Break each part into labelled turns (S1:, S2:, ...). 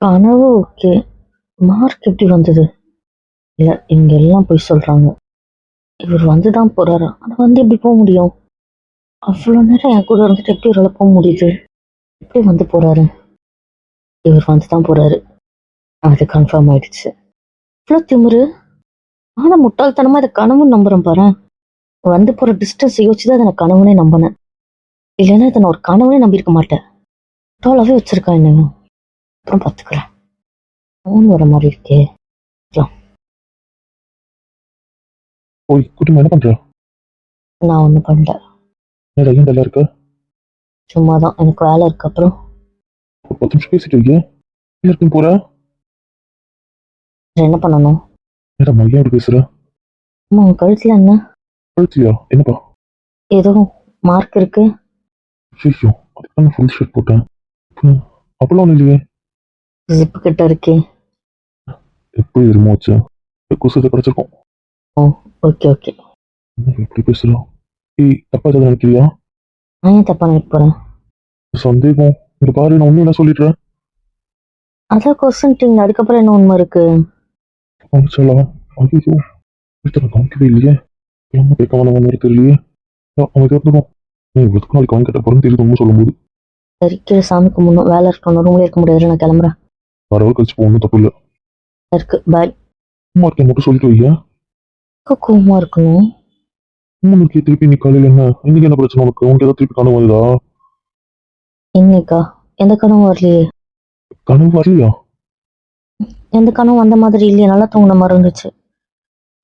S1: கனவு okay. Mark எப்படி வந்தது? இல்ல இவங்க எல்லாம் பொய் சொல்றாங்க. இவர் வந்து தான் போறாரா? ஆனா வந்து எப்படி போக முடியும்? அவ்வளோ நேரம் என் கூட இருந்துட்டு எப்படி இவரால போக முடியுது? எப்படி வந்து போறாரு? இவர் வந்து தான் போறாரு. அது கன்ஃபார்ம் ஆயிடுச்சு. இவ்வளோ திமிரு. ஆனா முட்டாள்தனமா இதை கனவுன்னு நம்புறேன் பாரு. வந்து போற டிஸ்டன்ஸ் யோசிச்சுதான் அதை நான் கனவுனே நம்பினேன். இல்லைன்னா இதை நான் ஒரு கனவுனே நம்பியிருக்க மாட்டேன். முட்டாளாவே வச்சிருக்கா என்ன? அப்புறம் பார்த்துக்கிறேன். ஃபோன் வர மாதிரி இருக்கே.
S2: ஓய் குட்டிமா, என்ன பண்ற?
S1: நான் ஒன்றும் பண்ணல.
S2: என்னடா ஏன் டல்லா இருக்க?
S1: சும்மா தான். எனக்கு வேலை இருக்கு. அப்புறம்
S2: ஒரு 10 நிமிஷம் பேசிட்டு வைக்க. என்ன இருக்குன்னு போற?
S1: என்ன பண்ணணும்?
S2: என்னடா மையா இப்படி பேசுற?
S1: அம்மா உன் கழுத்துல என்ன?
S2: கழுத்தியா? என்னப்பா?
S1: ஏதோ மார்க் இருக்கு.
S2: ஐயோ, அதுக்கான ஃபுல் ஷர்ட் போட்டேன். அப்பெல்லாம் ஒன்றும் இல்லையே.
S1: ஜிப்பு கிட்ட இருக்கே.
S2: எப்படி இருமோ வச்சு குசத்தை கிடைச்சிருக்கோம்.
S1: ஓ ஓகே ஓகே.
S2: எப்படி பேசுறா? ஏய், தப்பா ஏதாவது நினைக்கிறியா?
S1: நான் ஏன் தப்பா நினைக்க போறேன்?
S2: சந்தேகம். இங்க பாரு, நான் ஒன்றும் என்ன சொல்லிடுறேன்.
S1: அதான் கொஸ்டின். அதுக்கப்புறம் என்ன உண்மை இருக்கு?
S2: அவனுச்சாலா? ஐயோ, வீட்டில் கவனிக்கவே இல்லையே. நம்ம கேட்க வேணாம் தெரியலையே. அவன் கேட்டுருவோம். நீ இவ்வளோக்கு நாளைக்கு அவன் கேட்ட போறேன்னு தெரியுது உண்மை சொல்லும்போது.
S1: சரி கீழே சாமிக்கு முன்னும் வேலை இருக்கணும். ரூம்ல இருக்க முடியாது. நான் கிளம்புறேன்.
S2: வரவரை கழிச்சு போகணும், தப்பு இல்லை.
S1: இருக்கு பாய்.
S2: சும்மா இருக்கேன் மட்டும் சொல்லிட்டு வையா.
S1: கோவமா இருக்கணும்.
S2: உனக்கு திருப்பி நீ காலையில் என்ன இன்னைக்கு என்ன பிரச்சனை உனக்கு? உனக்கு ஏதாவது திருப்பி கனவு வருதா?
S1: இன்னைக்கா? எந்த கனவும் வரலையே.
S2: கனவு வரலையா?
S1: எந்த கனவும் வந்த மாதிரி இல்லையே. நல்லா தூங்குன மாதிரி இருந்துச்சு.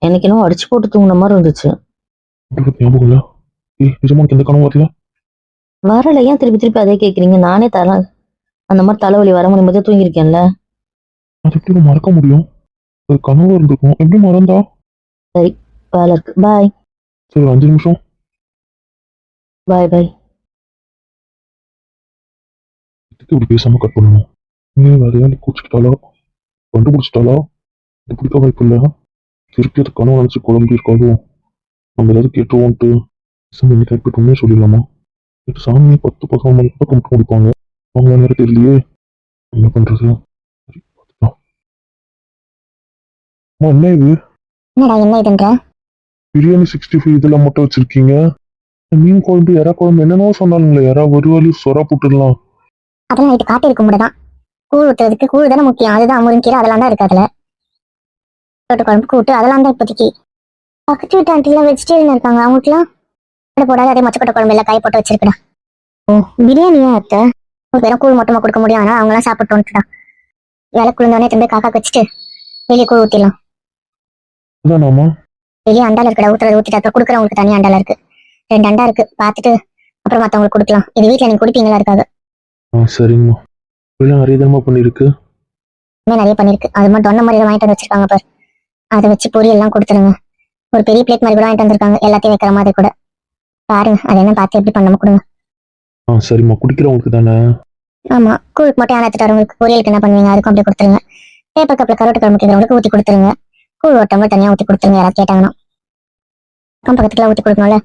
S1: எனக்கு இன்னும் அடிச்சு போட்டு தூங்குன மாதிரி இருந்துச்சு.
S2: ஞாபகம் இல்ல. ஏய், நிஜமா உனக்கு எந்த கனவு வரல?
S1: வரல. ஏன் திருப்பி திருப்பி அதே கேட்குறீங்க? நானே தர அந்த மாதிரி தலைவலி வர முடியும் தூங்கியிருக்கேன்ல.
S2: அது எப்படி மறக்க முடியும்? அது கனவு இருந்திருக்கும், எப்படி மறந்தா?
S1: சரி வேலை இருக்கு. பாய்.
S2: சரி, ஒரு 5 நிமிஷம்.
S1: பாய் பாய்.
S2: இதுக்கு இப்படி பேசாம கட் பண்ணணும். நீ வேற ஏன் கூச்சிக்கிட்டாலா? கண்டுபிடிச்சிட்டாலா? இது பிடிக்க வாய்ப்பு இல்லை. திருப்பி அது கனவு நினைச்சு குழம்பு இருக்காதோ? நம்ம ஏதாவது கேட்டுருவோன்ட்டு பேசாம இன்னைக்கு கைப்பற்றி உண்மையை சொல்லிடலாமா? நேற்று சாமி 10-11 மணிக்கு தான் கும்பிட்டு முடிப்பாங்க. அவங்க நேரம் தெரியலையே. என்ன பண்றது? சரி, பார்த்துக்கலாம். அம்மா, என்ன இது?
S3: என்னடா என்ன இதுன்ற?
S2: பிரியாணி 65 இதெல்லாம் மட்டும் வச்சிருக்கீங்க. மீன் குழம்பு, எறா குழம்பு, என்னென்னவோ சொன்னாலுங்களே. எறா வறுவலி, சொரா போட்டுடலாம்.
S3: அதெல்லாம் நைட்டு காட்டி இருக்க முடியாதான். கூழ் ஊத்துறதுக்கு கூழ் தானே முக்கியம். அதுதான் முருங்கீரை அதெல்லாம் தான் இருக்கு. அதுல தோட்ட குழம்பு கூட்டு அதெல்லாம் தான் இப்போதைக்கு. பக்கத்து வீட்டு ஆண்டிலாம் வெஜிடேரியன் இருக்காங்க. அவங்களுக்குலாம் போடாது. அதே மச்சக்கொட்டை குழம்பு எல்லாம் காய் போட்டு வச்சிருக்கடா. ஓ பிரியாணியா அத்தை? ஒரு பேரும் கூழ் மட்டுமா கொடுக்க முடியும்? ஆனால் அவங்களாம் சாப்பிட்டு வந்துட்டுடா. வேலை குளிர்ந்தோடனே திரும்பி காக்கா வச்சுட்டு வெளியே கூழ் ஊற்றிடலாம்.
S2: அதானாமா?
S3: வெளியே அண்டால இருக்கடா. ஊத்துறது ஊற்றிட்டு அப்புறம் கொடுக்குறவங்களுக்கு தனி அண்டால இருக்கு. 2 அண்டா இருக்கு. பார்த்துட்டு அப்புறம் மற்றவங்களுக்கு கொடுக்கலாம். இது வீட்டில் நீங்க குடிப்பீங்களா? இருக்காது.
S2: சரிங்கம்மா. இப்பெல்லாம் அரிதமா பண்ணிருக்கு.
S3: இன்னும் நிறைய பண்ணிருக்கு. அது மட்டும் ஒன்ன மாதிரி வாங்கிட்டு வந்து வச்சிருக்காங்க பாரு. அதை வச்சு பொரியல் எல்லாம் கொடுத்துருங்க. ஒரு பெரிய பிளேட் மாதிரி கூட வாங்கிட்டு வந்திருக்காங்க. எல்லாத்தையும் வைக்கிற மாதிரி கூட. பாருங்க அது என்ன பார்த்து எப்படி பண்ணாம கொடுங்க.
S2: சரிம்மா, குடிக்கிறவங்களுக்கு தானே?
S3: ஆமா, கூழுக்கு மட்டும் யானை எடுத்துட்டு வரவங்களுக்கு பொரியலுக்கு என்ன பண்ணுவீங்க? அதுக்கும் அப்படியே கொடுத்துருங்க. பேப்பர் கப்ல கரோட்டு குழம்பு கேட்கறவங்களுக்கு ஊற்றி கொடுத்துருங்க. கூழ் ஒட்டவங்க தனியா ஊற்றி கொடுத்துருங்க. யாராவது கேட்டாங்கன்னா அக்கம் பக்கத்துக்குலாம் ஊற்றி கொடுக்கணும்ல.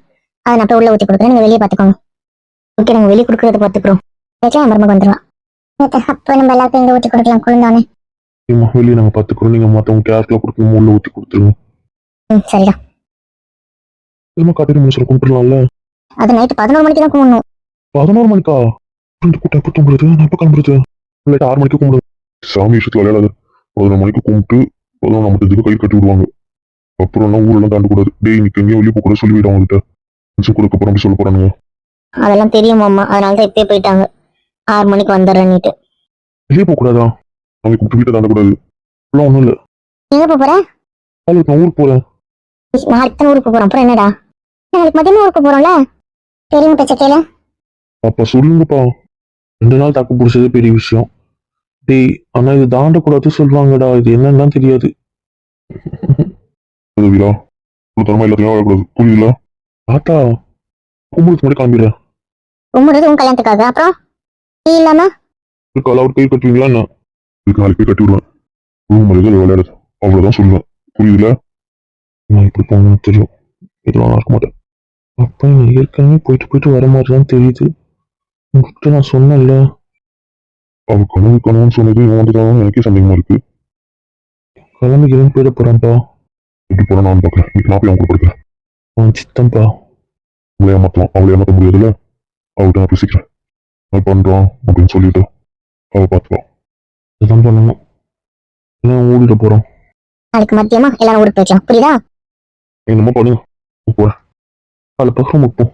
S3: அதை நான் போய் உள்ள ஊற்றி கொடுக்குறேன். நீங்க வெளியே பார்த்துக்கோங்க. ஓகே, நாங்கள் வெளியே கொடுக்குறத பார்த்துக்குறோம். வீட்டில் என் மருமக வந்துடுவான். அப்போ நம்ம எல்லாத்தையும் இங்கே ஊற்றி கொடுக்கலாம். குளிர்ந்தோடனே.
S2: வெளியே நாங்கள் பார்த்துக்குறோம். நீங்கள் மற்றவங்க கேர்ஃபுல்லாக கொடுக்கணும். உள்ள ஊற்றி கொடுத்துருங்க.
S3: சரிடா.
S2: திரும்ப காட்டிட்டு முடிச்சு கும்பிட்டுலாம்ல.
S3: அது நைட்டு 11 மணிக்கு தான் கும்பிடணும்.
S2: 11 மணிக்கா? கூட்டம் எப்போ தூங்குறது? நான் எப்போ கிளம்புறது? இல்லை, 6 மணிக்கு கும்பிடுங்க. சாமி விஷயத்துல விளையாடாது. 11 மணிக்கு கும்பிட்டு 11 நம்ம கை கட்டி விடுவாங்க. அப்புறம் ஊரெல்லாம் தாண்டக்கூடாது. டேய், இன்னைக்கு எங்கேயும் வெளியே போக கூட சொல்லிவிடும் அவங்ககிட்ட. கொடுக்க அப்புறம் அப்படி சொல்ல போறானுங்க.
S3: அதெல்லாம் தெரியும் அம்மா. அதனால தான் இப்பயே போயிட்டாங்க. 6 மணிக்கு வந்துடுறேன்னுட்டு.
S2: வெளியே போக கூடாதா? அவங்க கூப்பிட்டு வீட்டை தாண்டக்கூடாது. இப்பெல்லாம் ஒன்றும் இல்லை.
S3: எங்க போறேன்?
S2: நாளைக்கு நான் ஊருக்கு போறேன்.
S3: நாளைக்கு தான் ஊருக்கு போறோம். அப்புறம் என்னடா? நாளைக்கு மதியமா ஊருக்கு போறோம்ல. பெரியவங்க பேச்ச கேளு.
S2: அப்ப சொல்லுங்கப்பா. 2 நாள் தாக்கு பிடிச்சதே பெரிய விஷயம். டேய், ஆனா இது தாண்டக்கூடாது சொல்லுவாங்கடா. இது என்னன்னா தெரியாது. வீரா, தரமா எல்லாத்தையும் வரக்கூடாது. புரியுதுல? ஆட்டா கும்பிடுக்கு முன்னாடி கிளம்பிடுறேன்.
S3: கும்பிடுறது உன் கல்யாணத்துக்காக. அப்புறம் நீ இல்லாம
S2: அவர் கை கட்டுவீங்களா? என்ன நாளைக்கு போய் கட்டி விடுவேன். ரூம் விளையாடுறது அவ்வளவுதான் சொல்லுவேன். புரியுதுல? நான் இப்படி போகணும்னு தெரியும். இதெல்லாம் நடக்க மாட்டேன். அப்ப நான் ஏற்கனவே போயிட்டு வர மாதிரிதான் தெரியுது. உங்ககிட்ட நான் சொன்னேன்ல. அவ கனவு கனவுன்னு சொன்னது இவன் வந்துதான் எனக்கே சந்தேகமா இருக்கு. கிளம்பி கிளம்பி போயிட போறான்ப்பா. எப்படி போறான் நான் பார்க்குறேன். இன்னைக்கு நான் போய் அவங்க கூட படுக்கிறேன். அவன் சித்தன்ப்பா. அவளை ஏமாத்தலாம், அவளை ஏமாத்த முடியாதுல்ல. அவள்கிட்ட நான் பேசிக்கிறேன். நான் பண்றான் அப்படின்னு சொல்லிட்டு அவ பார்த்துக்கலாம். இதுதான் பண்ணணும். ஏன் ஓடிட போறான்?
S3: நாளைக்கு மத்தியமா எல்லாரும் ஊருக்கு போய்க்கலாம், புரியுதா?
S2: என்னமோ பண்ணுங்க. போறேன். அவளை பக்கம் வைப்போம்.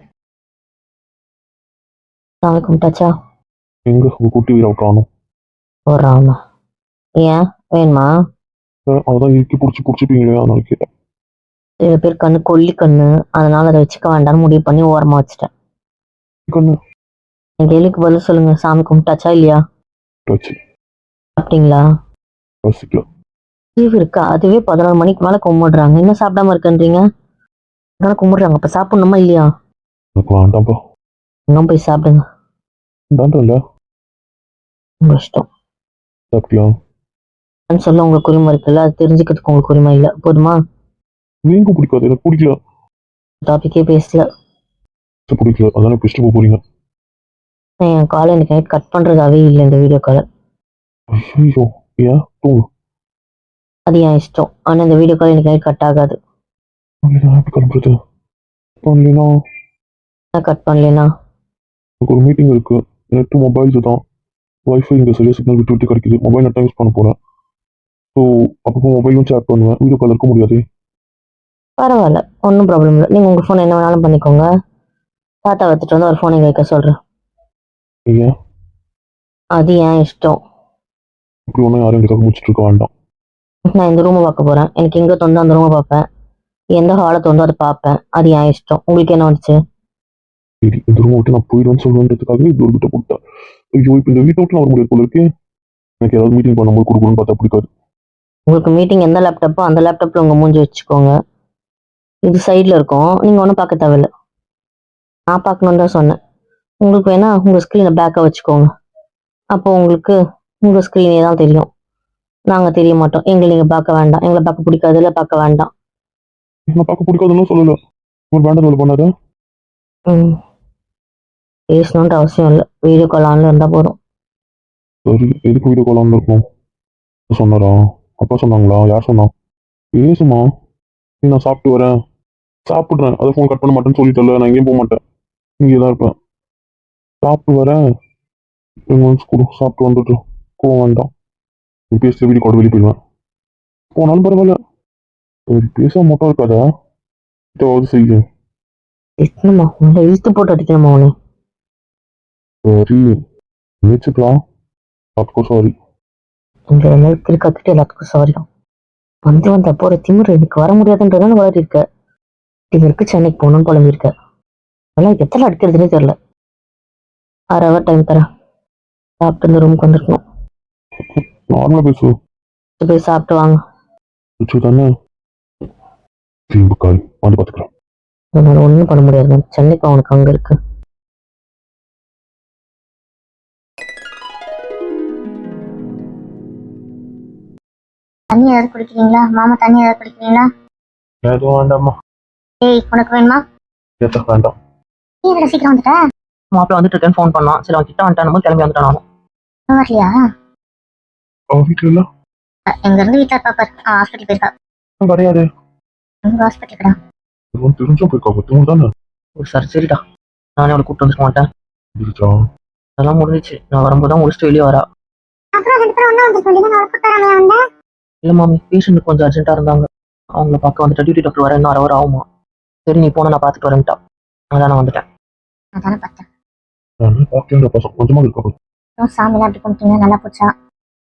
S1: சாமி கும்பிட்டாச்சா?
S2: எங்க உங்க குட்டி வீராவை காணும்.
S1: போறாமா? ஏன் வேணுமா?
S2: அதான் இறுக்கி பிடிச்சிப்பீங்களே, அதனால கேட்டேன்.
S1: சில பேர் கண்ணு கொல்லி கண்ணு, அதனால அதை வச்சுக்க வேண்டாம்னு முடிவு பண்ணி ஓரமா வச்சுட்டேன்.
S2: கண்ணு
S1: என் கேள்விக்கு பதில் சொல்லுங்க. சாமி கும்பிட்டாச்சா இல்லையா?
S2: வச்சு
S1: சாப்பிட்டீங்களா?
S2: ரசிக்கல.
S1: லீவ் இருக்கா? அதுவே 11 மணிக்கு மேல கும்பிடுறாங்க, இன்னும் சாப்பிடாம இருக்குன்றீங்க. அதனால கும்பிடுறாங்க, இப்ப சாப்பிடணுமா இல்லையா?
S2: எனக்கு வேண்டாம்ப்பா.
S1: இன்னும் போய் சாப்பிடுங்க.
S2: வேண்டாம்ல.
S1: உங்க இஷ்டம்.
S2: சாப்பிட்டியா?
S1: சொல்ல உங்களுக்கு உரிமை இருக்குல்ல, அது தெரிஞ்சுக்கிறதுக்கு உங்களுக்கு உரிமை இல்லை. போதுமா?
S2: நீங்க பிடிக்காது, எனக்கு பிடிக்கல.
S1: டாபிக்கே பேசல.
S2: பிடிக்கல, அதான் பிடிச்சிட்டு போறீங்க.
S1: நான் என் காலை எனக்கு நைட் கட் பண்றதாவே இல்லை இந்த வீடியோ காலை.
S2: ஐயோ, ஏன் தூங்கு.
S1: அது என் இஷ்டம், ஆனா இந்த வீடியோ கால் எனக்கு நைட் கட் ஆகாது.
S2: எப்படி கிளம்புறது? பண்ணலனா
S1: கட் பண்ணலனா
S2: எனக்கு ஒரு மீட்டிங் இருக்கு. நெட்டு மொபைல்ஸ் தான். வைஃபை இங்கே சரியா சிக்னல் விட்டு விட்டு கிடைக்குது. மொபைல் நெட் யூஸ் பண்ண போறேன். ஸோ அப்பப்போ மொபைலும் சேட் பண்ணுவேன். வீடியோ கால் இருக்க முடியாது.
S1: பரவாயில்ல, ஒன்றும் ப்ராப்ளம் இல்லை. நீங்கள் உங்கள் ஃபோன் என்ன வேணாலும் பண்ணிக்கோங்க. தாத்தா வச்சுட்டு வந்து ஒரு ஃபோன் எங்க வைக்க சொல்கிறேன்.
S2: ஏன்
S1: அது என் இஷ்டம்.
S2: இப்படி ஒன்றும் யாரும் எங்களுக்காக முடிச்சுட்டு இருக்க வேண்டாம்.
S1: நான் இந்த ரூமை பார்க்க போகிறேன். எனக்கு எங்கே தோணுதோ அந்த ரூமை பார்ப்பேன். எந்த ஹாலை தோணுதோ அதை பார்ப்பேன். அது என் இஷ்டம். உங்களுக்கு என்ன வந்துச்சு?
S2: சரி, இந்த ரூமை விட்டு நான் போயிடுவேன்னு சொல்லுன்றதுக்காக இது ஒரு கிட்ட போட்டேன். ஐயோ, இப்போ இந்த வீட்டை விட்டு நான் வர முடியாது போல இருக்கு. எனக்கு ஏதாவது மீட்டிங் பண்ணும்போது கொடுக்கணும்னு பார்த்தா பிடிக்காது.
S1: உங்களுக்கு மீட்டிங் எந்த லேப்டாப்போ அந்த லேப்டாப்பில் உங்கள் மூஞ்சி வச்சுக்கோங்க. இது சைடில் இருக்கும், நீங்கள் ஒன்றும் பார்க்க தேவையில்லை. நான் பார்க்கணுன்னு தான் சொன்னேன். உங்களுக்கு வேணா உங்கள் ஸ்க்ரீனை பேக்காக வச்சுக்கோங்க. அப்போ உங்களுக்கு உங்கள் ஸ்க்ரீனே தான் தெரியும். நாங்கள் தெரிய மாட்டோம். எங்களை நீங்கள் பார்க்க வேண்டாம். எங்களை பார்க்க பிடிக்காதுல, பார்க்க வேண்டாம்.
S2: நான் பார்க்க பிடிக்காதுன்னு சொல்லலை. ஒரு வேண்டாம் வேலை பண்ணாத.
S1: பேசணுன்ற அவசியம் இல்லை. வீடியோ கால் ஆன்ல இருந்தால் போதும்.
S2: சரி, எதுக்கு வீடியோ கால் ஆன் இருக்கணும்? சொன்னாரா? அப்பா சொன்னாங்களா? யார் சொன்னா? பேசுமா. நான் சாப்பிட்டு வரேன், சாப்பிட்றேன். அதை ஃபோன் கட் பண்ண மாட்டேன்னு சொல்லிட்டல. நான் எங்கேயும் போக மாட்டேன், இங்கே தான் இருப்பேன். சாப்பிட்டு வரேன். சாப்பிட்டு வந்துட்டு போக வேண்டாம். நீ பேசுகிற வீடியோ கால் வெளியே போயிடுவேன். போனாலும் பரவாயில்ல. சரி, பேச மட்டும் இருக்காதா? ஏதாவது செய்ய.
S1: என்னம்மா உங்களை இழுத்து போட்டு அடிக்கணுமா உனே?
S2: சரி, நினைச்சுக்கலாம். அதுக்கும் சாரி.
S1: இந்த நேரத்தில் கத்துட்டு எல்லாத்துக்கும் சாரியும். வந்த போற திமிரு எனக்கு வர முடியாதுன்றதான வளரி இருக்க. இவருக்கு சென்னைக்கு போகணும்னு புலம்பிருக்க. அதெல்லாம் எத்தனை அடிக்கிறதுனே தெரியல. 6 hour டைம் தரேன். சாப்பிட்டு இந்த ரூமுக்கு வந்துருக்கணும்.
S2: நார்மலாக பேசு.
S1: போய் சாப்பிட்டு வாங்க.
S2: தானே திரும்ப கால் வந்து பார்த்துக்கிறேன்.
S1: அதனால ஒன்றும் பண்ண முடியாது. சென்னைக்கு அவனுக்கு அங்கே இருக்கு.
S3: தண்ணி ஏதாவது குடிக்கிறீங்களா மாமா? தண்ணி ஏதாவது குடிக்கிறீங்களா?
S2: எதுவும் வேண்டாமா.
S3: ஏய், உனக்கு வேணுமா?
S2: வேண்டாம்.
S3: நீ என்னடா சீக்கிரம் வந்துட்ட?
S1: மாப்பிள்ள வந்துட்டு இருக்கேன்னு ஃபோன் பண்ணான். சரி, அவன் கிட்ட வந்துட்டான், கிளம்பி வந்துட்டான். நானும்
S3: வரலையா?
S2: வீட்டில் இல்லை.
S3: எங்க இருந்து வீட்டுல பாப்பாரு. ஹாஸ்பிட்டல் போயிருக்கா.
S2: கிடையாது,
S3: ஹாஸ்பிட்டல் கடா.
S2: தெரிஞ்சும் போயிருக்கா. பத்தும் தானே.
S1: ஒரு சர்ஜரிடா. நானே அவளை கூப்பிட்டு வந்துருக்க மாட்டேன்.
S2: முடிச்சா?
S1: அதெல்லாம் முடிஞ்சிச்சு. நான் வரும்போது தான் முடிச்சுட்டு வெளியே வரா.
S3: அப்புறம் 2 பேரும் ஒண்ணா வந்திருக்கோம்.
S1: இல்லை மாமி, பேஷண்ட் கொஞ்சம் அர்ஜென்ட்டாக இருந்தாங்க. அவங்கள பார்க்க வந்துட்டு டியூட்டி டாக்டர் வர இன்னும் 1 hour ஆகுமா. சரி, நீ போன நான் பார்த்துட்டு வரேன்ட்டா. அதான் நான் வந்துட்டேன்.
S3: அதானே பார்த்தேன்.
S2: பார்க்கல பசங்க கொஞ்சமாக இருக்கா.
S3: சாமிலாம் அப்படி கும்பிட்டீங்க, நல்லா போச்சா?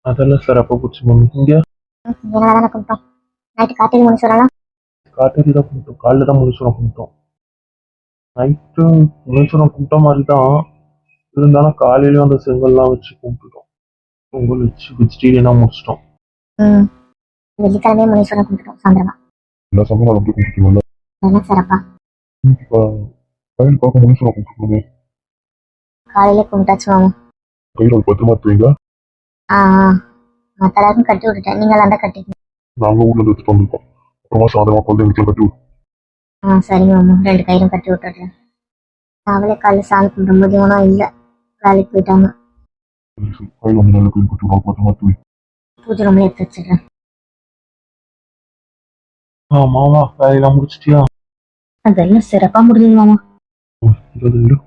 S2: அதெல்லாம் சார் அப்போ போச்சு மம்மி. இங்கே
S3: நல்லா தானே கும்பிட்டோம். நைட்டு காட்டேரி முடிச்சு வரலாம்.
S2: காட்டேரி தான் கும்பிட்டோம். காலையில் தான் முனீஸ்வரம் கும்பிட்டோம். நைட்டு முனீஸ்வரம் கும்பிட்ட மாதிரி தான் இருந்தாலும் காலையிலேயும் அந்த செங்கல்லாம் வச்சு கும்பிட்டுட்டோம். பொங்கல் வச்சு வெஜிடேரியனாக முடிச்சிட்டோம்.
S3: வெள்ளிக்கிழமையே முனீஸ்வரம் கும்பிட்டோம் சாயந்தரமா.
S2: எல்லா சமையலும் அப்படி கும்பிட்டுருக்கீங்களா?
S3: என்ன சார்ப்பா?
S2: கையில் பார்க்க முனீஸ்வரம் கும்பிட்டுருக்கோமே.
S3: காலையிலே கும்பிட்டாச்சு மாமா.
S2: கையில் ஒரு 10 மாற்றுவீங்களா?
S3: மற்ற எல்லாருக்கும் கட்டி விட்டுட்டேன். நீங்களாம் தான் கட்டிக்கணும்.
S2: நாங்கள் ஊர்ல இருந்து எடுத்துட்டு வந்திருக்கோம். அப்புறமா சாயந்தரமா குழந்தைங்களுக்கு கட்டி விடும்.
S3: சரிங்க மாமா, 2 கயிறும் கட்டி விட்டுறேன். அவளே காலையில் சாமி கும்பிடும்போது இவனும் இல்லை, வேலைக்கு போயிட்டாங்க.
S2: கையில் வந்து நல்ல கிளீன் பண்ணி பார்த்து மாற்றி
S3: பூஜை ரூம்ல எடுத்து வச்சிடுறேன்.
S2: மாமா வேலையெல்லாம் முடிச்சிட்டியா?
S1: அதெல்லாம் சிறப்பா முடிஞ்சது மாமா.
S2: இது இல்லை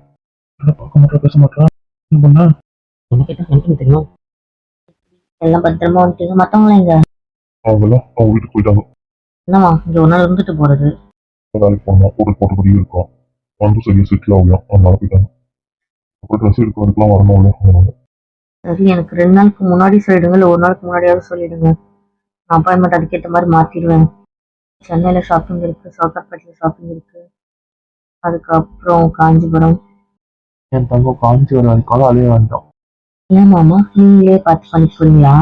S2: பார்க்க மாட்டா பேச மாட்டா என்ன பண்ண
S1: எனக்கு தெரியும். எல்லாம் பத்திரமா வந்துட்டீங்க. மத்தவங்களாம் எங்க?
S2: அவங்கெல்லாம் அவங்க வீட்டுக்கு போயிட்டாங்க.
S1: என்னம்மா இங்க ஒரு நாள் இருந்துட்டு போறது?
S2: வேலைக்கு போனா ஒரு போட்டபடியே இருக்கான். வந்து சரியா செட்டில் ஆகலாம் அதனால போயிட்டாங்க. அப்புறம் ட்ரெஸ் எடுக்கிறதுக்குலாம் வரணும்ல அவங்க.
S1: சரி, எனக்கு 2 நாளுக்கு முன்னாடி சொல்லிடுங்க, இல்லை ஒரு நாளுக்கு முன்னாடியாவது சொல்லிடுங்க. நான் அப்பாயின்மெண்ட் அதுக்கேற்ற மாதிரி மாத்திடுவேன். சென்னையில ஷாப்பிங் இருக்கு, சவுகார்பேட்டில் ஷாப்பிங் இருக்கு, அதுக்கப்புறம் காஞ்சிபுரம்.
S2: என் தங்கம் காஞ்சிபுரம் வரைக்கும் அலைய வேண்டாம்.
S1: ஏன் மாமா நீங்களே பார்த்து பண்ணி போறீங்களா?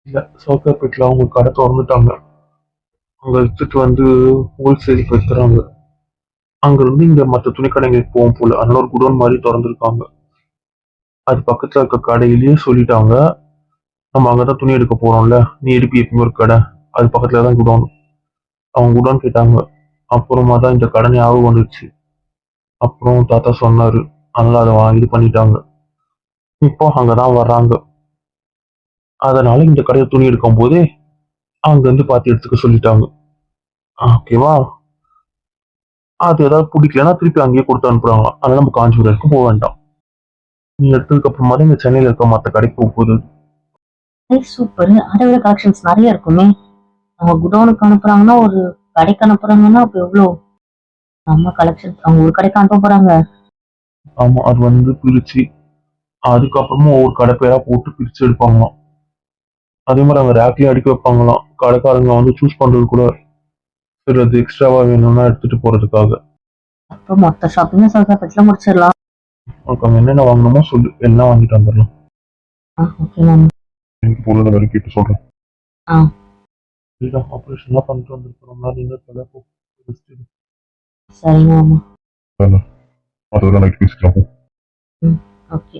S2: இல்லை சவுகார்பேட்டில் அவங்க கடை திறந்துட்டாங்க. அங்கே எடுத்துட்டு வந்து ஹோல்சேலுக்கு வைக்கிறாங்க. அங்கிருந்து இங்க மற்ற துணிக்கடைங்களுக்கு போகும் போல அதனால ஒரு குடோன் மாதிரி திறந்துருக்காங்க. அது பக்கத்துல இருக்க கடையிலேயே சொல்லிட்டாங்க, நம்ம அங்கதான் துணி எடுக்க போறோம்ல, நீ எடுப்பி எப்பவுமே ஒரு கடை, அது பக்கத்துல தான் குடோன். அவங்க குடோன் கேட்டாங்க. அப்புறமா தான் இந்த கடை ஞாபகம் வந்துச்சு. அப்புறம் தாத்தா சொன்னாரு, அதனால அதை வாங்கி இது பண்ணிட்டாங்க. இப்போ அங்கதான் வர்றாங்க. அதனால இந்த கடையை துணி எடுக்கும் போதே அங்க இருந்து பார்த்து எடுத்துக்க சொல்லிட்டாங்க. ஓகேவா? அது ஏதாவது பிடிக்கலன்னா திருப்பி அங்கேயே கொடுத்து அனுப்புறாங்க. அதனால நம்ம காஞ்சிபுரம் வரைக்கும் போக வேண்டாம். நீ எடுத்ததுக்கு அப்புறமா தான் இந்த சென்னையில இருக்க மற்ற கடைக்கு போக போகுது.
S1: சூப்பர். அதை விட கலெக்ஷன்ஸ் நிறைய இருக்குமே. அவங்க குடோனுக்கு அனுப்புறாங்கன்னா, ஒரு கடைக்கு அனுப்புறாங்கன்னா அப்ப எவ்வளோ நம்ம கலெக்ஷன்ஸ். அவங்க ஒரு கடைக்கு அனுப்ப போறாங்க.
S2: ஆமா அது வந்து பிரிச்சு அதுக்கப்புறமா ஒவ்வொரு கடை பேரா போட்டு பிரிச்சு எடுப்பாங்களாம். அதே மாதிரி அங்க ரேக்லயே அடுக்கி வைப்பாங்களாம். கடைக்காரங்க வந்து சூஸ் பண்றது கூட சரி அது எக்ஸ்ட்ராவா வேணும்னா எடுத்துட்டு போறதுக்காக.
S1: அப்போ மொத்த ஷாப்பிங்கும் சவுகார்பேட்டில் முடிச்சிடலாம்.
S2: உனக்கு அங்க என்னென்ன வாங்கணுமோ சொல்லு எல்லாம் வாங்கிட்டு வந்துடலாம்.
S1: ஓகே மாமா.
S2: எனக்கு பொருள் வேற கேட்டு சொல்றேன்.
S1: ஆ.
S2: சரிதான் ஆப்ரேஷன்லாம் பண்ணிட்டு வந்துருக்கோம்னா நீங்க தலை போ.
S1: சரிங்க மாமா.
S2: அதெல்லாம் நைட் பேசிக்கலாம்.
S1: ஓகே.